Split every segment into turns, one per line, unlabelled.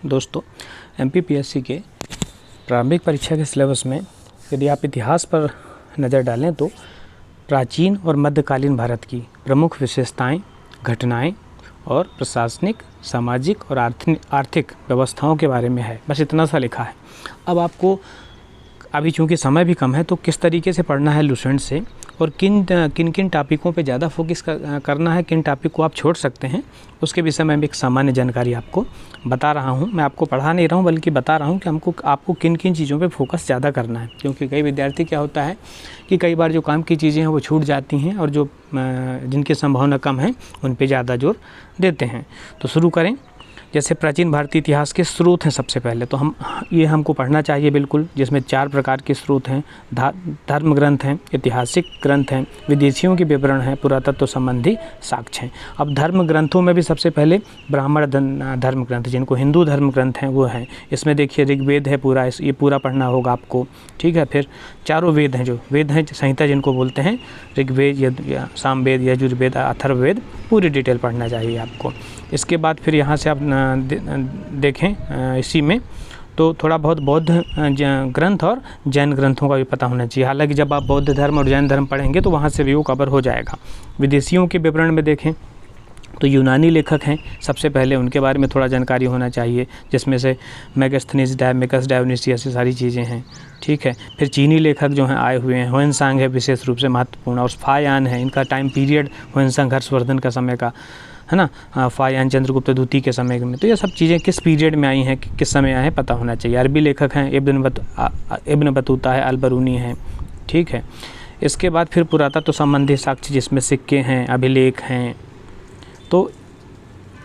दोस्तों, एमपीपीएससी के प्रारंभिक परीक्षा के सिलेबस में यदि आप इतिहास पर नज़र डालें तो प्राचीन और मध्यकालीन भारत की प्रमुख विशेषताएं, घटनाएं और प्रशासनिक, सामाजिक और आर्थिक व्यवस्थाओं के बारे में है। बस इतना सा लिखा है। अब आपको अभी चूँकि समय भी कम है तो किस तरीके से पढ़ना है लुसेंट से और किन टॉपिकों पे ज़्यादा फोकस करना है, किन टॉपिक को आप छोड़ सकते हैं, उसके विषय में एक सामान्य जानकारी आपको बता रहा हूँ। मैं आपको पढ़ा नहीं रहा हूँ बल्कि बता रहा हूँ कि आपको किन चीज़ों पे फोकस ज़्यादा करना है। क्योंकि कई विद्यार्थी क्या होता है कि कई बार जो काम की चीज़ें हैं वो छूट जाती हैं और जो जिनकी संभावना कम है उन पर ज़्यादा जोर देते हैं। तो शुरू करें। जैसे प्राचीन भारतीय इतिहास के स्रोत हैं सबसे पहले तो हमको पढ़ना चाहिए बिल्कुल, जिसमें 4 प्रकार के स्रोत हैं। धर्म ग्रंथ हैं, ऐतिहासिक ग्रंथ हैं, विदेशियों के विवरण हैं, पुरातत्व संबंधी साक्ष्य हैं। अब धर्म ग्रंथों में भी सबसे पहले ब्राह्मण धर्म ग्रंथ, जिनको हिंदू धर्म ग्रंथ हैं, वो हैं। इसमें देखिए ऋग्वेद है पूरा, ये पूरा पढ़ना होगा आपको, ठीक है। फिर चारों वेद हैं, जो वेद हैं संहिता जिनको बोलते हैं, ऋग्वेद, सामवेद, यजुर्वेद, अथर्ववेद, पूरी डिटेल पढ़ना चाहिए आपको। इसके बाद फिर यहाँ से आप देखें इसी में तो थोड़ा बहुत बौद्ध ग्रंथ और जैन ग्रंथों का भी पता होना चाहिए। हालांकि जब आप बौद्ध धर्म और जैन धर्म पढ़ेंगे तो वहाँ से भी वो कवर हो जाएगा। विदेशियों के विवरण में देखें तो यूनानी लेखक हैं, सबसे पहले उनके बारे में थोड़ा जानकारी होना चाहिए, जिसमें से मेगास्थनीज, डायमेकस, डायोनिसियस, ये सारी चीज़ें हैं, ठीक है। फिर चीनी लेखक जो हैं आए हुए हैं, ह्वेनसांग है विशेष रूप से महत्वपूर्ण, और फायान है। इनका टाइम पीरियड ह्वेनसांग हर्षवर्धन का समय का है ना, फायान चंद्रगुप्त द्वितीय के समय में। तो ये सब चीज़ें किस पीरियड में आई हैं, किस समय आए हैं, पता होना चाहिए। अरबी लेखक हैं, इब्न बतूता है, अल-बरूनी हैं, ठीक है। इसके बाद फिर पुरातत्व संबंधी साक्ष्य, जिसमें सिक्के हैं, अभिलेख हैं। तो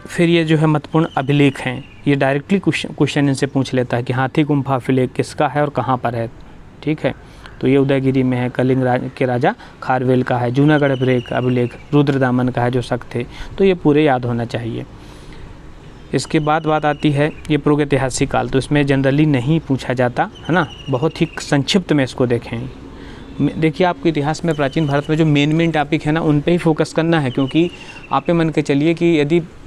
फिर ये जो है महत्वपूर्ण अभिलेख हैं, ये डायरेक्टली क्वेश्चन इनसे पूछ लेता है कि हाथी गुम्फा अभिलेख किसका है और कहाँ पर है, ठीक है। तो ये उदयगिरी में है, कलिंग के राजा खारवेल का है। जूनागढ़ अभिलेख रुद्रदामन का है, जो शक थे। तो ये पूरे याद होना चाहिए। इसके बाद बात आती है ये प्रागैतिहासिक काल, तो इसमें जनरली नहीं पूछा जाता है ना, बहुत ही संक्षिप्त में इसको देखें। देखिए आपको इतिहास में प्राचीन भारत में जो मेन टॉपिक है ना, उन पे ही फोकस करना है। क्योंकि आप ये मान के चलिए कि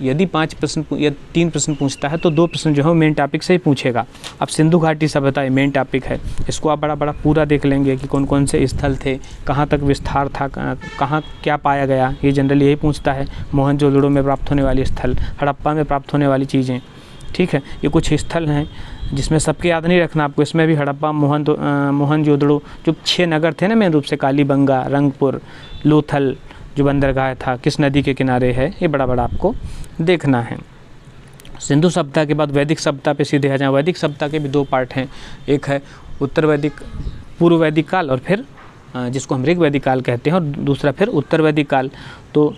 यदि 5 प्रश्न या 3 प्रश्न पूछता है तो 2 प्रश्न जो है मेन टॉपिक से ही पूछेगा। अब सिंधु घाटी सभ्यता ये मेन टॉपिक है, इसको आप बड़ा पूरा देख लेंगे कि कौन कौन से स्थल थे, कहाँ तक विस्तार था, कहाँ क्या पाया गया, ये जनरली यही पूछता है। मोहनजोदड़ो में प्राप्त होने वाली स्थल, हड़प्पा में प्राप्त होने वाली चीज़ें, ठीक है। ये कुछ स्थल हैं जिसमें सबके याद नहीं रखना आपको। इसमें भी हड़प्पा, मोहनजोदड़ो, जो 6 नगर थे ना मेन रूप से, कालीबंगा, रंगपुर, लोथल जो बंदरगाह था, किस नदी के किनारे है, ये बड़ा आपको देखना है। सिंधु सभ्यता के बाद वैदिक सभ्यता पे सीधे आ जाए। वैदिक सभ्यता के भी 2 पार्ट हैं, एक है उत्तर वैदिक, पूर्व वैदिक काल, और फिर जिसको हम ऋग वैदिक काल कहते हैं, और दूसरा फिर उत्तर वैदिक काल। तो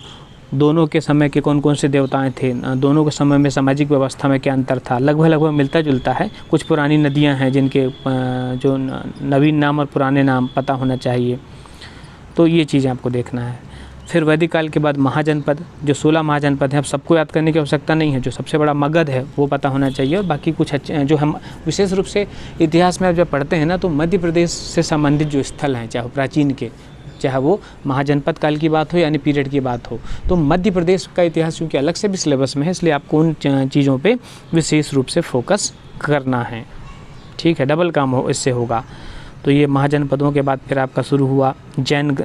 दोनों के समय के कौन कौन से देवताएं थे, दोनों के समय में सामाजिक व्यवस्था में क्या अंतर था, लगभग मिलता जुलता है। कुछ पुरानी नदियां हैं जिनके जो नवीन नाम और पुराने नाम पता होना चाहिए। तो ये चीज़ें आपको देखना है। फिर वैदिक काल के बाद महाजनपद, जो 16 महाजनपद हैं, अब सबको याद करने की आवश्यकता नहीं है। जो सबसे बड़ा मगध है वो पता होना चाहिए, और बाकी कुछ अच्छे जो हम विशेष रूप से इतिहास में जब पढ़ते हैं ना, तो मध्य प्रदेश से संबंधित जो स्थल हैं, चाहे प्राचीन के, चाहे वो महाजनपद काल की बात हो यानी पीरियड की बात हो, तो मध्य प्रदेश का इतिहास क्योंकि अलग से भी सिलेबस में है, इसलिए आपको उन चीज़ों पे विशेष रूप से फोकस करना है, ठीक है। डबल काम इससे होगा। तो ये महाजनपदों के बाद फिर आपका शुरू हुआ जैन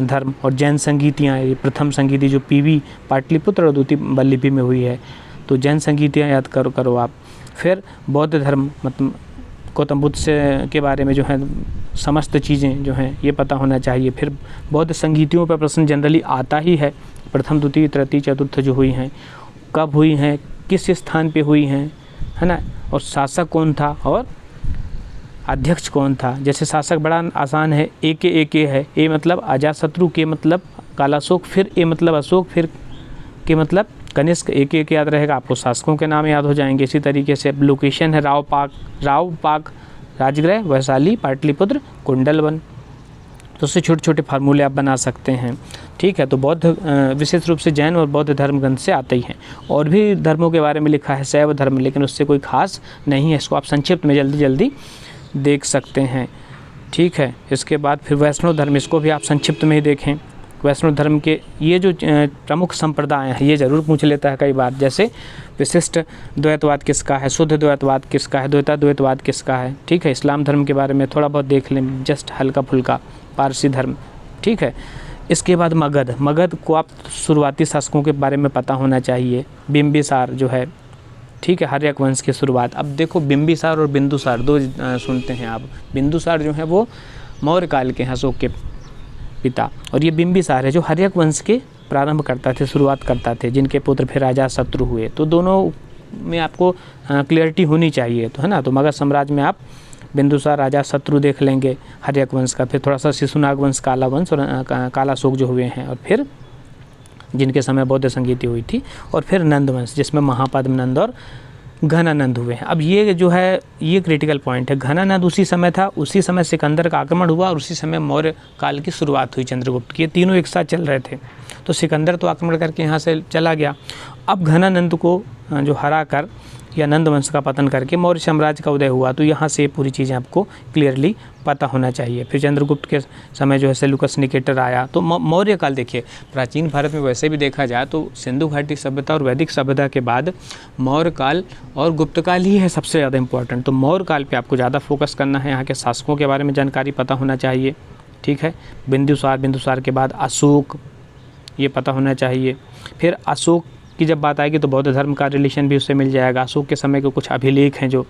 धर्म और जैन संगीतियाँ। ये प्रथम संगीति जो पीवी पाटलिपुत्र और द्वितीय बल्लभी में हुई है, तो जैन संगीतियाँ याद करो आप। फिर बौद्ध धर्म, मतलब गौतम बुद्ध से के बारे में जो है समस्त चीज़ें जो हैं ये पता होना चाहिए। फिर बौद्ध संगीतियों पर प्रश्न जनरली आता ही है, प्रथम, द्वितीय, तृतीय, चतुर्थ जो हुई हैं, कब हुई हैं, किस स्थान पे हुई हैं, है ना, और शासक कौन था और अध्यक्ष कौन था। जैसे शासक बड़ा आसान है, ए है, ए मतलब अजातशत्रु, के मतलब कालाशोक, फिर ए मतलब अशोक, फिर के मतलब कनिष्क, एक याद रहेगा आपको, शासकों के नाम याद हो जाएंगे। इसी तरीके से लोकेशन है रावपाक राजगृह, वैशाली, पाटलिपुत्र, कुंडलवन। तो उससे छोटे छोटे फार्मूले आप बना सकते हैं, ठीक है। तो बौद्ध विशेष रूप से जैन और बौद्ध धर्म ग्रंथ से आते ही हैं। और भी धर्मों के बारे में लिखा है, शैव धर्म, लेकिन उससे कोई खास नहीं है, इसको आप संक्षिप्त में जल्दी देख सकते हैं, ठीक है। इसके बाद फिर वैष्णव धर्म, इसको भी आप संक्षिप्त में ही देखें, वैष्णव धर्म के ये जो प्रमुख संप्रदाय हैं ये ज़रूर पूछ लेता है कई बार, जैसे विशिष्ट द्वैतवाद किसका है, शुद्ध द्वैतवाद किसका है, द्वैता द्वैतवाद किसका है, ठीक है। इस्लाम धर्म के बारे में थोड़ा बहुत देख लें, जस्ट हल्का फुल्का, पारसी धर्म, ठीक है। इसके बाद मगध को आप शुरुआती शासकों के बारे में पता होना चाहिए। बिंबिसार जो है, ठीक है, हर्यक वंश की शुरुआत। अब देखो बिंबिसार और बिंदुसार दो सुनते हैं आप। बिंदुसार जो है वो मौर्य काल के हैं, अशोक के पिता, और ये बिंबिसार है जो हर्यक वंश के प्रारंभ करता थे, शुरुआत करता थे, जिनके पुत्र फिर अजातशत्रु हुए। तो दोनों में आपको क्लियरिटी होनी चाहिए, तो है ना। तो मगध साम्राज्य में आप बिंदुसार, अजातशत्रु देख लेंगे हर्यक वंश का, फिर थोड़ा सा शिशुनाग वंश, काला वंश और कालाशोक जो हुए हैं, और फिर जिनके समय बौद्ध संगीति हुई थी, और फिर नंद वंश जिसमें महापद्म नंद और घनानंद हुए हैं। अब ये जो है ये क्रिटिकल पॉइंट है। घनानंद उसी समय था, उसी समय सिकंदर का आक्रमण हुआ और उसी समय मौर्य काल की शुरुआत हुई चंद्रगुप्त की। ये तीनों एक साथ चल रहे थे। तो सिकंदर तो आक्रमण करके यहाँ से चला गया, अब घनानंद को जो हरा कर या नंद वंश का पतन करके मौर्य साम्राज्य का उदय हुआ। तो यहाँ से पूरी चीज़ें आपको क्लियरली पता होना चाहिए। फिर चंद्रगुप्त के समय जो है सेल्यूकस निकेटर आया। तो मौर्य काल देखिए, प्राचीन भारत में वैसे भी देखा जाए तो सिंधु घाटी सभ्यता और वैदिक सभ्यता के बाद मौर्य काल और गुप्त काल ही है सबसे ज़्यादा इंपॉर्टेंट। तो मौर्य काल पे आपको ज़्यादा फोकस करना है, यहाँ के शासकों के बारे में जानकारी पता होना चाहिए, ठीक है। बिंदुसार के बाद अशोक, ये पता होना चाहिए। फिर अशोक की जब बात आएगी तो बौद्ध धर्म का रिलेशन भी उससे मिल जाएगा। अशोक के समय के कुछ अभिलेख हैं जो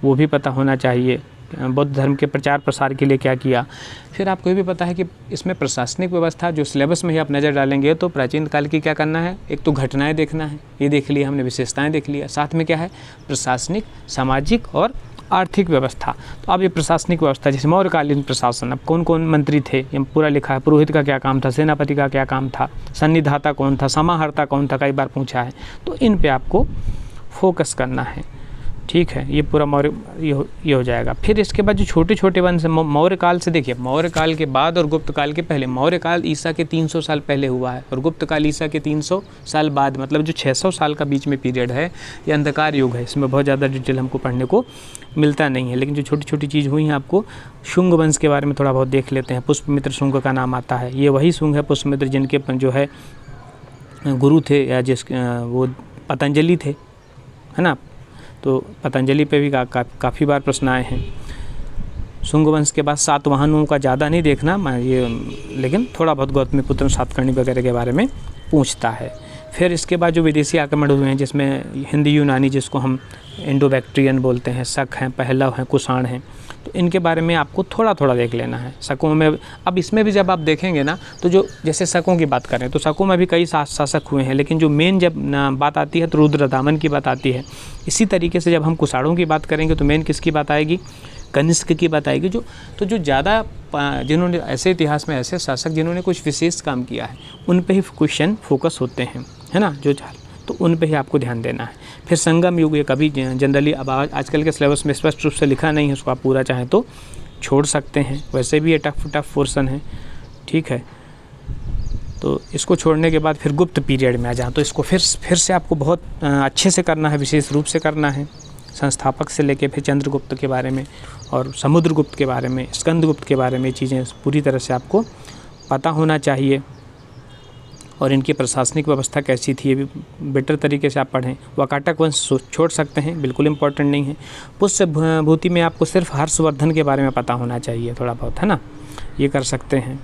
वो भी पता होना चाहिए, बौद्ध धर्म के प्रचार प्रसार के लिए क्या किया। फिर आपको ये भी पता है कि इसमें प्रशासनिक व्यवस्था जो सिलेबस में ही आप नज़र डालेंगे तो प्राचीन काल की क्या करना है, एक तो घटनाएं देखना है, ये देख लिया हमने, विशेषताएं देख लिया, साथ में क्या है प्रशासनिक, सामाजिक और आर्थिक व्यवस्था। तो अब ये प्रशासनिक व्यवस्था जैसे मौर्यकालीन प्रशासन, अब कौन कौन मंत्री थे ये पूरा लिखा है, पुरोहित का क्या काम था, सेनापति का क्या काम था, सन्निधाता कौन था, समाहर्ता कौन था, कई बार पूछा है। तो इन पे आपको फोकस करना है, ठीक है। ये पूरा मौर्य ये हो जाएगा। फिर इसके बाद जो छोटे छोटे वंश मौर्य काल से देखिए, मौर्य काल के बाद और गुप्त काल के पहले, मौर्य काल ईसा के 300 साल पहले हुआ है और गुप्त काल ईसा के 300 साल बाद, मतलब जो 600 साल का बीच में पीरियड है ये अंधकार युग है। इसमें बहुत ज़्यादा डिटेल हमको पढ़ने को मिलता नहीं है, लेकिन जो छोटी छोटी चीज़ हुई हैं आपको शुंग वंश के बारे में थोड़ा बहुत देख लेते हैं। पुष्पमित्र शुंग का नाम आता है, ये वही शुंग है पुष्पमित्र जिनके जो है गुरु थे या वो पतंजलि थे, है ना। तो पतंजलि पे भी काफ़ी बार प्रश्न आए हैं। शुंग वंश के बाद सातवाहनों का ज़्यादा नहीं देखना ये, लेकिन थोड़ा बहुत गौतमीपुत्र सातकर्णी वगैरह के बारे में पूछता है। फिर इसके बाद जो विदेशी आक्रमण हुए हैं जिसमें हिंदी यूनानी, जिसको हम इंडो बैक्ट्रियन बोलते हैं, शक हैं, पहलव हैं, कुषाण हैं, तो इनके बारे में आपको थोड़ा थोड़ा देख लेना है। शकों में अब इसमें भी जब आप देखेंगे ना तो जो जैसे शकों की बात करें तो शकों में भी कई शासक हुए हैं, लेकिन जो मेन जब बात आती है तो रुद्रदामन की बात आती है। इसी तरीके से जब हम कुषाणों की बात करेंगे तो मेन किसकी बात आएगी, कनिष्क की बात आएगी। जो ज़्यादा जिन्होंने ऐसे इतिहास में ऐसे शासक जिन्होंने कुछ विशेष काम किया है उन पे ही क्वेश्चन फोकस होते हैं, है ना, तो उन पे ही आपको ध्यान देना है। फिर संगम युग, ये कभी जनरली अब आजकल के सिलेबस में स्पष्ट रूप से लिखा नहीं है, उसको आप पूरा चाहें तो छोड़ सकते हैं, वैसे भी ये टफ पोर्शन है, ठीक है। तो इसको छोड़ने के बाद फिर गुप्त पीरियड में आ जाए तो इसको फिर से आपको बहुत अच्छे से करना है, विशेष रूप से करना है। संस्थापक से लेके फिर चंद्रगुप्त के बारे में और समुद्रगुप्त के बारे में, स्कंदगुप्त के बारे में चीज़ें पूरी तरह से आपको पता होना चाहिए। और इनकी प्रशासनिक व्यवस्था कैसी थी ये भी बेटर तरीके से आप पढ़ें। वाकाटक वंश छोड़ सकते हैं, बिल्कुल इम्पोर्टेंट नहीं है। पुष्यभूति में आपको सिर्फ हर्षवर्धन के बारे में पता होना चाहिए थोड़ा बहुत, है ना, ये कर सकते हैं।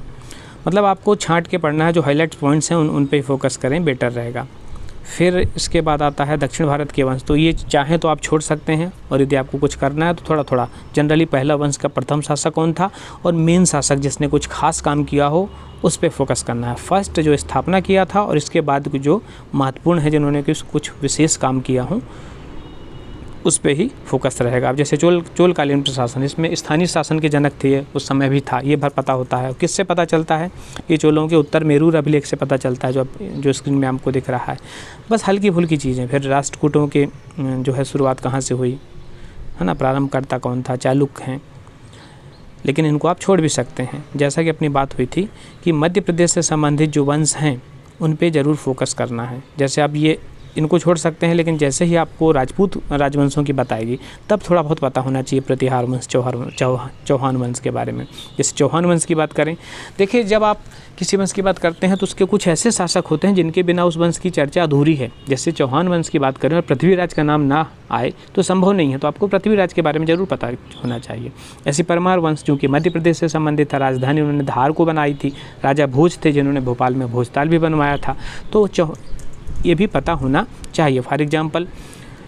मतलब आपको छांट के पढ़ना है, जो हाईलाइट पॉइंट्स हैं उन पे ही फोकस करें, बेटर रहेगा। फिर इसके बाद आता है दक्षिण भारत के वंश, तो ये चाहें तो आप छोड़ सकते हैं, और यदि आपको कुछ करना है तो थोड़ा थोड़ा जनरली पहला वंश का प्रथम शासक कौन था और मेन शासक जिसने कुछ खास काम किया हो उस पे फोकस करना है। फर्स्ट जो स्थापना किया था और इसके बाद जो महत्वपूर्ण है जिन्होंने कुछ विशेष काम किया हो उस पे ही फोकस रहेगा। अब जैसे चोलकालीन प्रशासन, इसमें स्थानीय शासन के जनक थे, उस समय भी था, ये भर पता होता है। किससे पता चलता है, ये चोलों के उत्तर मेरूर अभिलेख से पता चलता है, जो स्क्रीन में आपको दिख रहा है। बस हल्की फुल्की चीज़ें। फिर राष्ट्रकूटों के जो है शुरुआत कहाँ से हुई, है ना, प्रारंभकर्ता कौन था, चालुक्य हैं, लेकिन इनको आप छोड़ भी सकते हैं। जैसा कि अपनी बात हुई थी कि मध्य प्रदेश से संबंधित जो वंश हैं उन पे ज़रूर फोकस करना है। जैसे अब ये इनको छोड़ सकते हैं, लेकिन जैसे ही आपको राजपूत राजवंशों की बताएगी तब थोड़ा बहुत पता होना चाहिए प्रतिहार वंश, चौहान वंश के बारे में। जैसे चौहान वंश की बात करें, देखिए जब आप किसी वंश की बात करते हैं तो उसके कुछ ऐसे शासक होते हैं जिनके बिना उस वंश की चर्चा अधूरी है। जैसे चौहान वंश की बात करें और पृथ्वीराज का नाम ना आए तो संभव नहीं है, तो आपको पृथ्वीराज के बारे में ज़रूर पता होना चाहिए। ऐसे परमार वंश जो कि मध्य प्रदेश से संबंधित था, राजधानी उन्होंने धार को बनाई थी, राजा भोज थे जिन्होंने भोपाल में भोजताल भी बनवाया था, तो ये भी पता होना चाहिए। फॉर एग्जाम्पल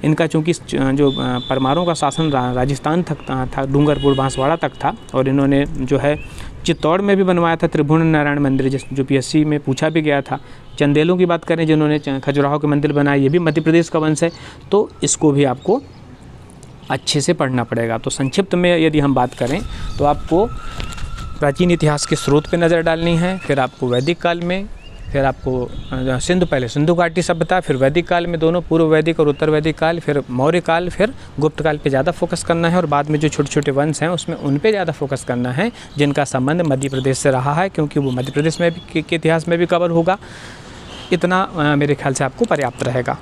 इनका चूँकि जो परमारों का शासन राजस्थान तक था, डूंगरपुर बांसवाड़ा तक था, और इन्होंने जो है चित्तौड़ में भी बनवाया था त्रिभुवन नारायण मंदिर, जो पीएससी में पूछा भी गया था। चंदेलों की बात करें जिन्होंने खजुराहो के मंदिर बनाए, ये भी मध्य प्रदेश का वंश है, तो इसको भी आपको अच्छे से पढ़ना पड़ेगा। तो संक्षिप्त में यदि हम बात करें तो आपको प्राचीन इतिहास के स्रोत पे नज़र डालनी है, फिर आपको वैदिक काल में, फिर आपको पहले सिंधु घाटी सभ्यता, फिर वैदिक काल में, दोनों पूर्व वैदिक और उत्तर वैदिक काल, फिर मौर्य काल, फिर गुप्त काल पे ज़्यादा फोकस करना है, और बाद में जो छोटे छोटे वंश हैं उसमें उन पे ज़्यादा फोकस करना है जिनका संबंध मध्य प्रदेश से रहा है, क्योंकि वो मध्य प्रदेश में भी के इतिहास में भी कवर होगा। इतना मेरे ख्याल से आपको पर्याप्त रहेगा।